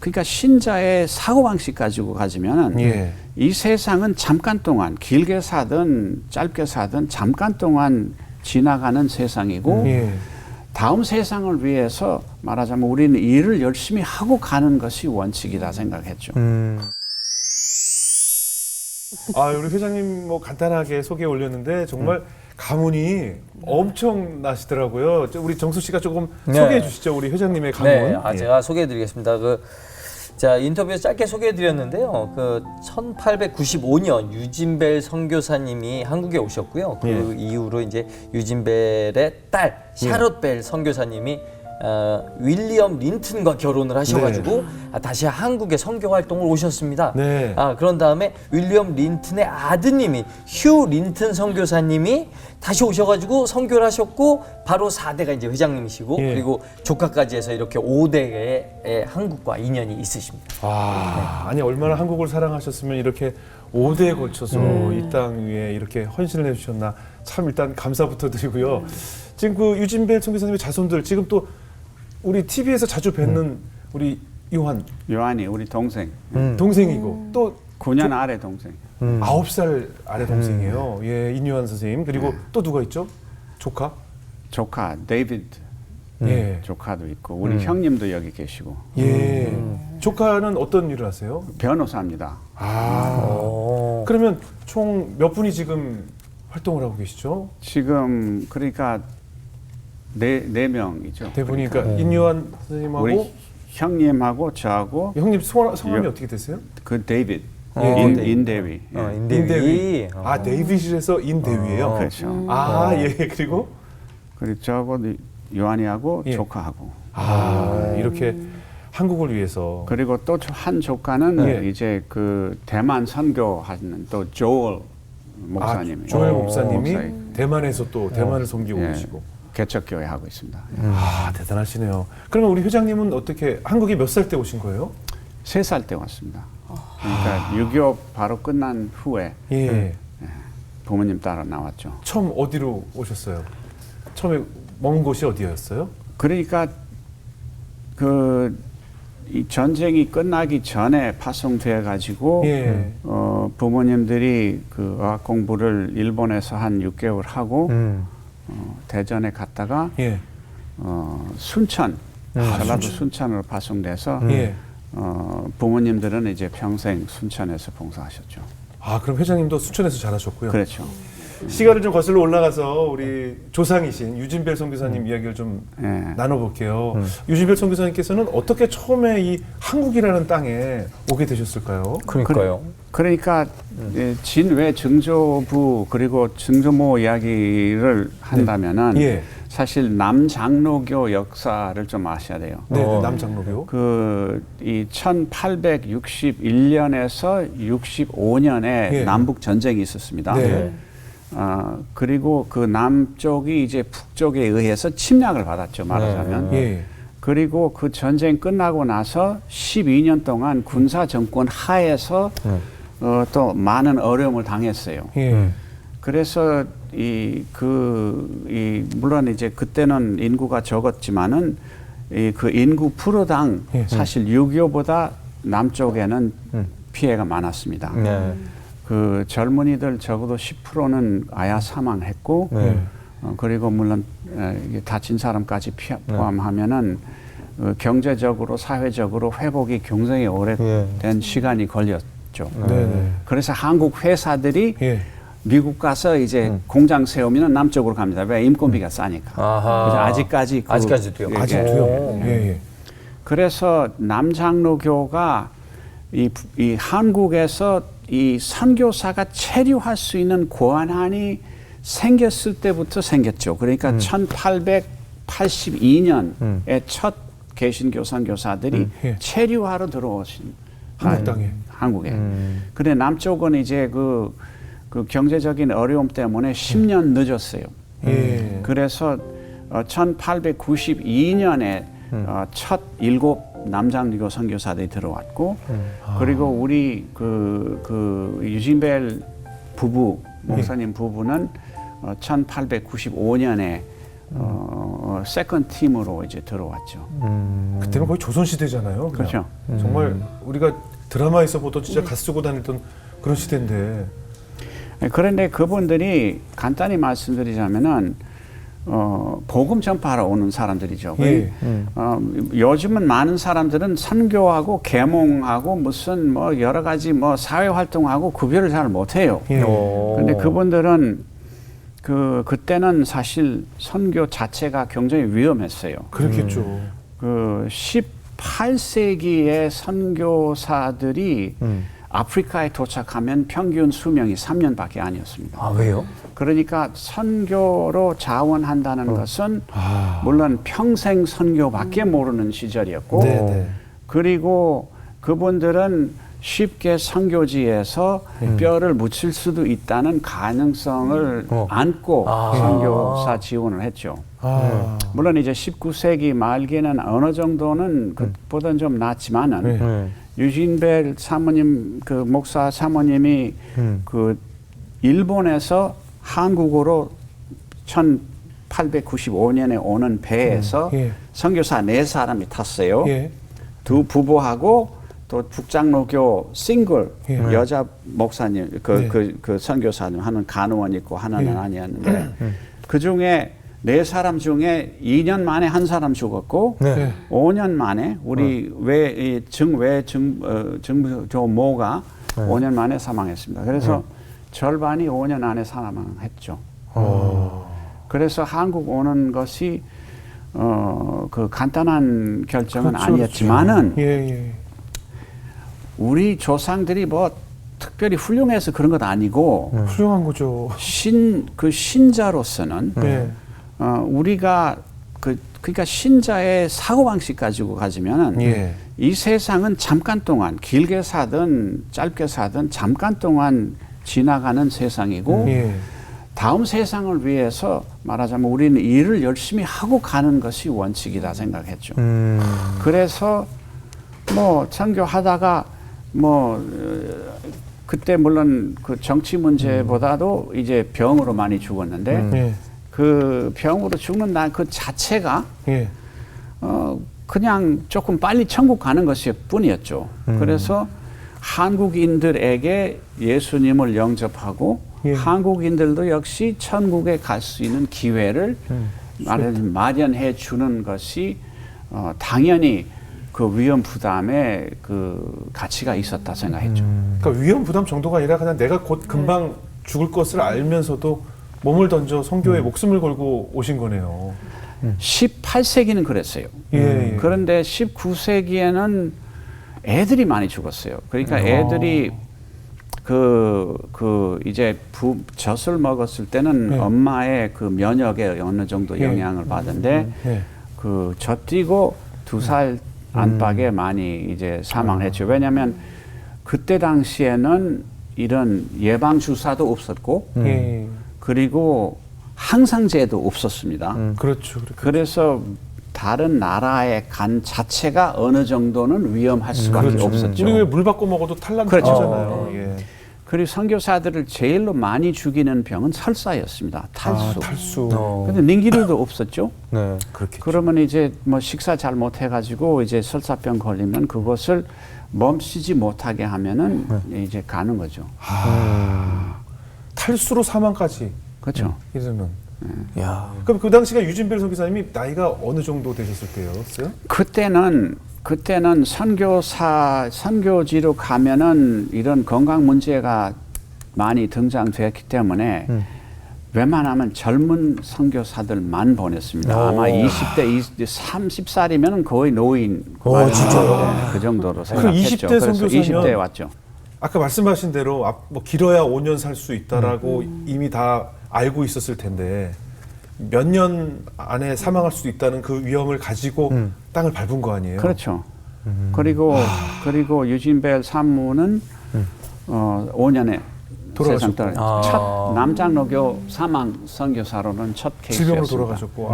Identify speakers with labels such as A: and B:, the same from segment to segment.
A: 그러니까 신자의 사고방식 가지고 가지면
B: 예.
A: 이 세상은 잠깐 동안 길게 사든 짧게 사든 잠깐 동안 지나가는 세상이고
B: 예.
A: 다음 세상을 위해서 말하자면 우리는 일을 열심히 하고 가는 것이 원칙이다 생각했죠.
B: 아, 우리 회장님 뭐 간단하게 소개 올렸는데 정말 가문이 엄청 나시더라고요. 우리 정수 씨가 조금
C: 네.
B: 소개해 주시죠. 우리 회장님의 가문.
C: 네,
B: 예.
C: 제가 소개해드리겠습니다. 자, 인터뷰에서 짧게 소개해드렸는데요. 1895년 유진벨 선교사님이 한국에 오셨고요. 그
B: 예.
C: 이후로 이제 유진벨의 딸 샤롯 벨 선교사님이 윌리엄 린튼과 결혼을 하셔가지고 다시 한국에 선교 활동을 오셨습니다.
B: 네.
C: 그런 다음에 윌리엄 린튼의 아드님이 휴 린튼 선교사님이 다시 오셔가지고 선교를 하셨고 바로 4대가 이제 회장님이시고
B: 예.
C: 그리고 조카까지 해서 이렇게 5대의 한국과 인연이 있으십니다.
B: 아니 얼마나 한국을 사랑하셨으면 이렇게 5대에 걸쳐서 이 땅 위에 이렇게 헌신을 해주셨나. 참 일단 감사부터 드리고요. 지금 그 유진벨 선교사님의 자손들 지금 또 우리 TV에서 자주 뵙는 우리
A: 요한이 우리 동생.
B: 동생이고 또
A: 9년 아래 동생.
B: 9살 아래 동생이에요. 예, 인요한 선생님. 그리고 또 누가 있죠? 조카?
A: 조카 데이비드
B: 예.
A: 조카도 있고 우리 형님도 여기 계시고
B: 예. 조카는 어떤 일을 하세요?
A: 변호사입니다.
B: 그러면 총 몇 분이 지금 활동을 하고 계시죠?
A: 지금 그러니까 네 명이죠.
B: 대부분이 그러니까 인요한 선생님하고
A: 우리 형님하고 저하고
B: 형님 성함이
A: 예.
B: 어떻게 되세요?
A: 그 데이비드
C: 데이비드.
A: 인대위.
C: 인대위.
B: 아, 데이빗이라서 인대위예요.
A: 그렇죠.
B: 아, 예. 그리고
A: 그리고 저하고 요한이하고
B: 예.
A: 조카하고
B: 이렇게 한국을 위해서
A: 그리고 또 한 조카는
B: 예.
A: 이제 그 대만 선교하는 또 조엘 목사님이
B: 조엘 목사님이
A: 목사님.
B: 대만에서 또 대만을 섬기고
A: 예.
B: 계시고.
A: 개척교회 하고 있습니다.
B: 대단하시네요. 그러면 우리 회장님은 어떻게 한국에 몇 살 때 오신 거예요?
A: 3살 때 왔습니다. 그러니까 6.25 바로 끝난 후에
B: 예.
A: 부모님 따라 나왔죠.
B: 처음 어디로 오셨어요? 처음에 먼 곳이 어디였어요?
A: 그러니까 이 전쟁이 끝나기 전에 파송돼 가지고
B: 예.
A: 부모님들이 그 어학 공부를 일본에서 한 6개월 하고 대전에 갔다가
B: 예.
A: 순천 전라도 순천으로 파송돼서
B: 예.
A: 부모님들은 이제 평생 순천에서 봉사하셨죠.
B: 아, 그럼 회장님도 순천에서 자라셨고요.
A: 그렇죠.
B: 시간을 좀 거슬러 올라가서 우리 조상이신 유진벨 선교사님 이야기를 좀
A: 예.
B: 나눠볼게요. 유진벨 선교사님께서는 어떻게 처음에 이 한국이라는 땅에 오게 되셨을까요?
C: 그러니까요.
A: 그러니까 진외 증조부 그리고 증조모 이야기를 한다면은
B: 예.
A: 사실 남장로교 역사를 좀 아셔야 돼요.
B: 네, 남장로교.
A: 이 1861년에서 65년에 남북 전쟁이 있었습니다.
B: 네.
A: 그리고 그 남쪽이 이제 북쪽에 의해서 침략을 받았죠, 말하자면.
B: 예.
A: 그리고 그 전쟁 끝나고 나서 12년 동안 군사 정권 하에서 또 많은 어려움을 당했어요.
B: 예.
A: 그래서 물론 이제 그때는 인구가 적었지만은 그 인구 프로당 사실 6.25보다 남쪽에는 피해가 많았습니다. 그 젊은이들 적어도 10%는 아야 사망했고, 그리고 물론 이게 다친 사람까지 포함하면은 경제적으로 사회적으로 회복이 굉장히 오래된 시간이 걸렸죠. 그래서 한국 회사들이 미국 가서 이제 공장 세우면 남쪽으로 갑니다. 왜? 인건비가 싸니까. 그래서
C: 아직까지도요.
B: 아직도요. 예.
A: 그래서 남장로교가 이 한국에서 이 선교사가 체류할 수 있는 권한이 생겼을 때부터 생겼죠. 그러니까 1882년에 첫 개신교 선교사들이 체류하러 들어오신
B: 한국 땅에.
A: 한국에. 그런데 남쪽은 이제 그 경제적인 어려움 때문에 10년 늦었어요. 그래서 1892년에 첫 7 남장로교 선교사들이 들어왔고, 그리고 우리 그 유진벨 부부 목사님 부부는 1895년에 세컨 팀으로 이제 들어왔죠.
B: 그때는 거의 조선시대잖아요. 그냥.
A: 그렇죠.
B: 정말 우리가 드라마에서 보던 진짜 가 쓰고 다니던 그런 시대인데.
A: 그런데 그분들이 간단히 말씀드리자면은 복음 전파하러 오는 사람들이죠.
B: 예.
A: 요즘은 많은 사람들은 선교하고 계몽하고 무슨 뭐 여러 가지 뭐 사회 활동하고 구별을 잘 못해요.
B: 예.
A: 근데 그분들은 그때는 사실 선교 자체가 굉장히 위험했어요.
B: 그렇겠죠.
A: 그 18세기의 선교사들이 아프리카에 도착하면 평균 수명이 3년밖에 아니었습니다.
C: 아, 왜요?
A: 그러니까 선교로 자원한다는 것은 물론 평생 선교밖에 모르는 시절이었고
B: 네.
A: 그리고 그분들은 쉽게 선교지에서 뼈를 묻힐 수도 있다는 가능성을 안고 선교사 지원을 했죠. 물론 이제 19세기 말기에는 어느 정도는 그보다는 좀 낫지만은 유진벨 사모님 그 목사 사모님이 그 일본에서 한국으로 1895년에 오는 배에서 선교사 4사람이 탔어요. 두 부부하고 또 북장로교 싱글 여자 목사님 그 선교사님 하나는 간호원 있고 하나는 아니었는데 그 중에 4사람 중에 2년 만에 한 사람 죽었고 5년 만에 우리 증조모가 5년 만에 사망했습니다. 그래서 절반이 5년 안에 사망했죠. 그래서 한국 오는 것이 그 간단한 결정은
B: 그렇죠,
A: 아니었지만은 우리 조상들이 뭐 특별히 훌륭해서 그런 것 아니고
B: 훌륭한 거죠.
A: 신자로서는 우리가 그러니까 신자의 사고방식 가지고 가지면은 이 세상은 잠깐 동안 길게 사든 짧게 사든 잠깐 동안 지나가는 세상이고 다음 세상을 위해서 말하자면 우리는 일을 열심히 하고 가는 것이 원칙이다 생각했죠. 그래서 뭐 선교하다가 뭐 그때 물론 그 정치 문제보다도 이제 병으로 많이 죽었는데 그 병으로 죽는 그 자체가 그냥 조금 빨리 천국 가는 것일 뿐이었죠. 그래서 한국인들에게 예수님을 영접하고 한국인들도 역시 천국에 갈 수 있는 기회를 마련해 주는 것이 당연히 그 위험 부담에 그 가치가 있었다 생각했죠.
B: 그러니까 위험 부담 정도가 아니라 그냥 내가 곧 금방 죽을 것을 알면서도 몸을 던져 선교에 목숨을 걸고 오신 거네요.
A: 18세기는 그랬어요. 그런데 19세기에는 애들이 많이 죽었어요. 그러니까 애들이 이제 젖을 먹었을 때는 엄마의 그 면역에 어느 정도 영향을 받은데 그 젖띠고 2살 안팎에 많이 이제 사망했죠. 왜냐하면 그때 당시에는 이런 예방 주사도 없었고 그리고 항상제도 없었습니다.
B: 그렇죠.
A: 그래서 다른 나라에 간 자체가 어느 정도는 위험할 수밖에 없었죠.
B: 우리 왜 물 바꿔 먹어도 탈남잖아요.
A: 그리고 선교사들을 제일로 많이 죽이는 병은 설사였습니다. 탈수.
B: 탈수.
A: 근데 닝기류도 없었죠.
B: 그렇겠죠.
A: 그러면 이제 뭐 식사 잘 못해가지고 이제 설사병 걸리면 그것을 멈추지 못하게 하면은 이제 가는 거죠.
B: 탈수로 사망까지.
A: 그렇죠.
B: 이러면. 그럼 그 당시가 유진벨 선교사님이 나이가 어느 정도 되셨을 때였어요?
A: 그때는 선교지로 가면은 이런 건강 문제가 많이 등장됐기 때문에 웬만하면 젊은 선교사들만 보냈습니다. 아마 20대, 30살이면 거의 노인.
C: 진짜요?
A: 그 정도로 생각했죠.
B: 20대
A: 그래서
B: 선교사면
A: 20대에 왔죠.
B: 아까 말씀하신 대로 뭐 길어야 5년 살 수 있다라고 이미 다 알고 있었을 텐데 몇 년 안에 사망할 수도 있다는 그 위험을 가지고 땅을 밟은 거 아니에요?
A: 그렇죠. 그리고 유진벨 산모는 5년에 세상 떠나 첫 남장로교 사망 선교사로는 첫 케이스였습니다.
B: 질병으로 돌아가셨고.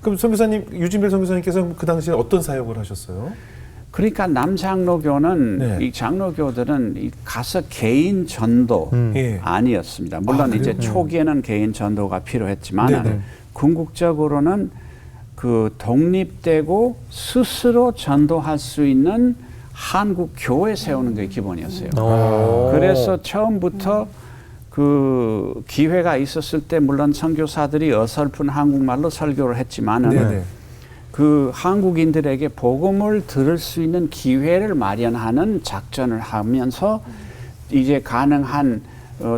B: 그럼 선교사님 유진벨 선교사님께서 그 당시에 어떤 사역을 하셨어요?
A: 그러니까 남장로교는 이 장로교들은 가서 개인 전도 아니었습니다. 물론 이제 초기에는 개인 전도가 필요했지만 궁극적으로는 그 독립되고 스스로 전도할 수 있는 한국 교회 세우는 게 기본이었어요. 그래서 처음부터 그 기회가 있었을 때 물론 선교사들이 어설픈 한국말로 설교를 했지만은 그 한국인들에게 복음을 들을 수 있는 기회를 마련하는 작전을 하면서 이제 가능한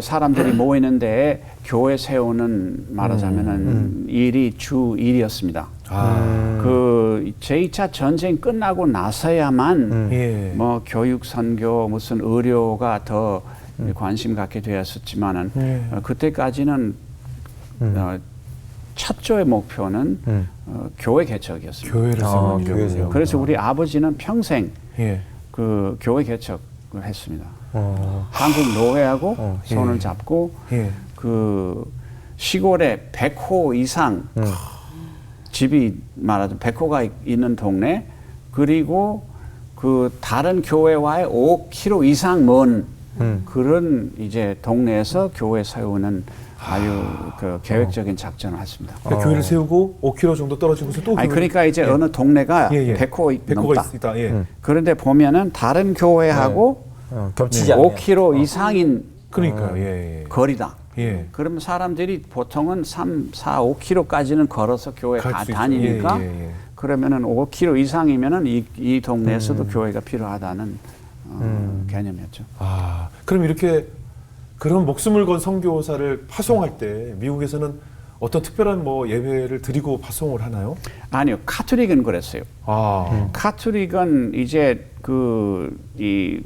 A: 사람들이 모이는데 교회 세우는 말하자면은 일이 주 일이었습니다. 그 제2차 전쟁 끝나고 나서야만 뭐 교육 선교 무슨 의료가 더 관심 갖게 되었었지만은 그때까지는 첫째의 목표는 교회 개척이었습니다.
B: 교회를 세우는 교회요.
A: 그래서 우리 아버지는 평생 그 교회 개척을 했습니다. 한국 노회하고 손을 잡고 그 시골에 100호 이상 집이 말하자면 100호가 있는 동네 그리고 그 다른 교회와의 5km 이상 먼 그런 이제 동네에서 교회 세우는 아주 그 계획적인 작전을 했습니다.
B: 그러니까 교회를 세우고 5km 정도 떨어진 곳에 또
A: 그러니까 이제 어느 동네가 100호 넘다.
B: 있다.
A: 그런데 보면은 다른 교회하고
C: 겹치지 않네요.
A: 5km 이상인
B: 그러니까요.
A: 거리다. 그러면 사람들이 보통은 3, 4, 5km까지는 걸어서 교회 다니니까 그러면은 5km 이상이면은 이 동네에서도 교회가 필요하다는 개념이었죠.
B: 아, 그럼 이렇게 그런 목숨을 건 선교사를 파송할 때 미국에서는 어떤 특별한 뭐 예배를 드리고 파송을 하나요?
A: 아니요, 카톨릭은 그랬어요. 카톨릭은 이제 이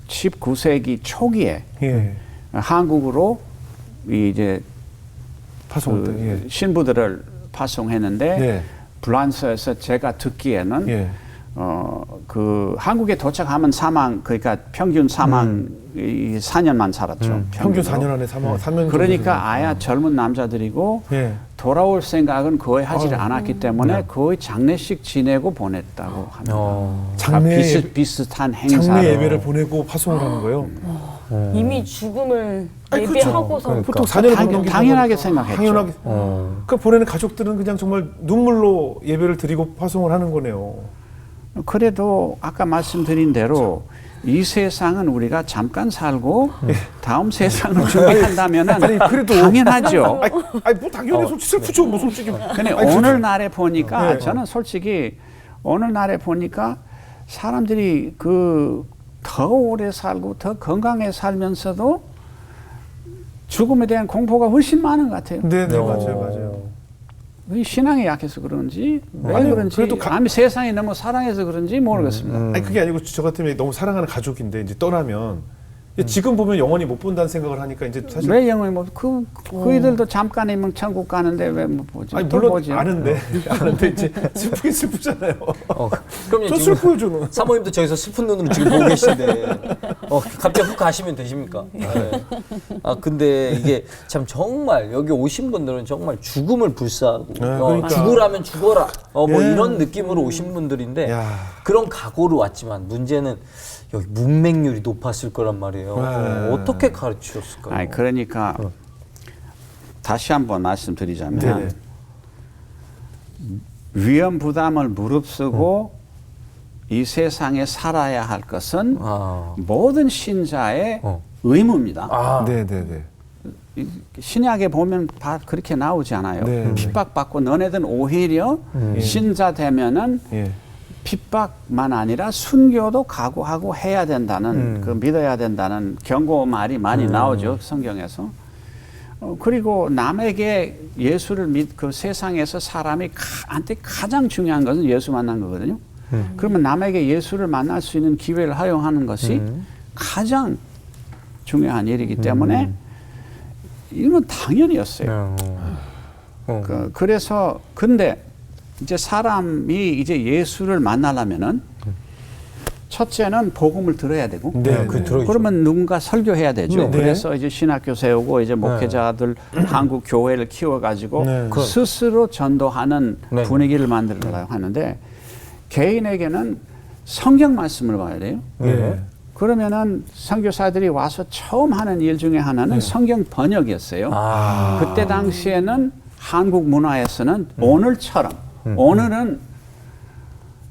A: 19세기 초기에 한국으로 이제
B: 파송
A: 신부들을 파송했는데 불란서에서 제가 듣기에는 그 한국에 도착하면 사망 그러니까 평균 사망 4년만 살았죠.
B: 평균 4년 안에 사망.
A: 그러니까 아야 젊은 남자들이고 돌아올 생각은 거의 하지 않았기 때문에 거의 장례식 지내고 보냈다고 합니다.
B: 장례
A: 비슷한 행사.
B: 장례 예배를 보내고 파송을 하는 거예요.
D: 이미 죽음을 예배하고서
B: 그렇죠. 보통 4년을
A: 당연하게 생각했죠.
B: 당연하게. 그 보내는 가족들은 그냥 정말 눈물로 예배를 드리고 파송을 하는 거네요.
A: 그래도 아까 말씀드린 대로 이 세상은 우리가 잠깐 살고 다음 세상을 준비한다면은
B: 그래도
A: 당연하죠.
B: 아니 뭐 당연히 솔직히 슬프죠. 뭐 솔직히.
A: 근데 오늘날에 보니까 저는 솔직히 오늘날에 보니까 사람들이 더 오래 살고 더 건강해 살면서도 죽음에 대한 공포가 훨씬 많은 것 같아요.
B: 네, 맞아요.
A: 신앙이 약해서 그런지 왜 그런지
B: 그래도
A: 아니 세상이 너무 사랑해서 그런지 모르겠습니다.
B: 아니 그게 아니고 저 같으면 너무 사랑하는 가족인데 이제 떠나면 지금 보면 영원히 못 본다는 생각을 하니까 이제 사실
A: 왜 영원히 못 그이들도 잠깐이면 천국 가는데 왜 못 보지?
B: 아니 물론 아는데 이제 슬프긴 슬프잖아요.
C: 그럼
B: 저 슬퍼요 저는.
C: 사모님도 저기서 슬픈 눈으로 지금 보고 계신데 갑자기 훅 가시면 되십니까? 아 근데 이게 참 정말 여기 오신 분들은 정말 죽음을 불사하고
B: 그러니까.
C: 죽으라면 죽어라 뭐 이런 느낌으로 오신 분들인데 그런 각오로 왔지만 문제는 여기 문맹률이 높았을 거란 말이에요. 어떻게 가르치셨을까요?
A: 아니 그러니까 다시 한번 말씀드리자면 위험 부담을 무릅쓰고 이 세상에 살아야 할 것은 모든 신자의 의무입니다. 신약에 보면 그렇게 나오지 않아요. 핍박받고 너네들은 오히려 신자 되면은 핍박만 아니라 순교도 각오하고 해야 된다는 믿어야 된다는 경고 말이 많이 나오죠. 성경에서. 그리고 남에게 예수를 그 세상에서 사람이 한테 가장 중요한 것은 예수 만난 거거든요. 그러면 남에게 예수를 만날 수 있는 기회를 허용하는 것이 가장 중요한 일이기 때문에 이건 당연이었어요. 그래서 근데 이제 사람이 이제 예수를 만나려면은 첫째는 복음을 들어야 되고 그러면 누군가 설교해야 되죠. 그래서 이제 신학교 세우고 이제 목회자들 한국 교회를 키워가지고 스스로 전도하는 분위기를 만들려고 하는데 개인에게는 성경 말씀을 봐야 돼요. 그러면은 선교사들이 와서 처음 하는 일 중에 하나는 성경 번역이었어요. 그때 당시에는 한국 문화에서는 오늘처럼 오늘은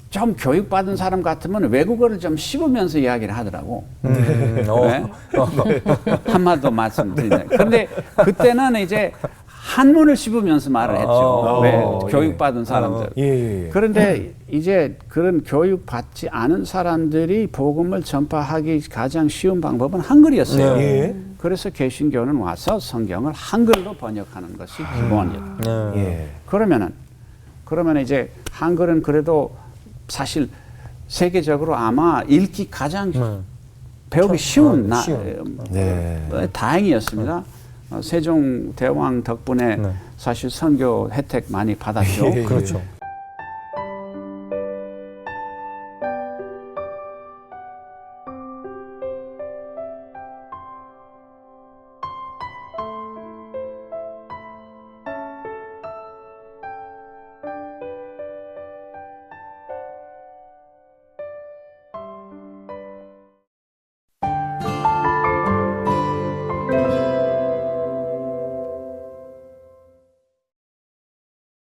A: 좀 교육받은 사람 같으면 외국어를 좀 씹으면서 이야기를 하더라고. 네? 한마디도 말씀드리네. 그런데 그때는 이제 한문을 씹으면서 말을 했죠. 왜? 교육받은 사람들. 그런데 이제 그런 교육받지 않은 사람들이 복음을 전파하기 가장 쉬운 방법은 한글이었어요. 그래서 개신교는 와서 성경을 한글로 번역하는 것이 기본이에요. 그러면 이제 한글은 그래도 사실 세계적으로 아마 읽기 가장 배우기 쉬운 다행이었습니다. 세종대왕 덕분에 사실 선교 혜택 많이 받았죠.
C: 그렇죠.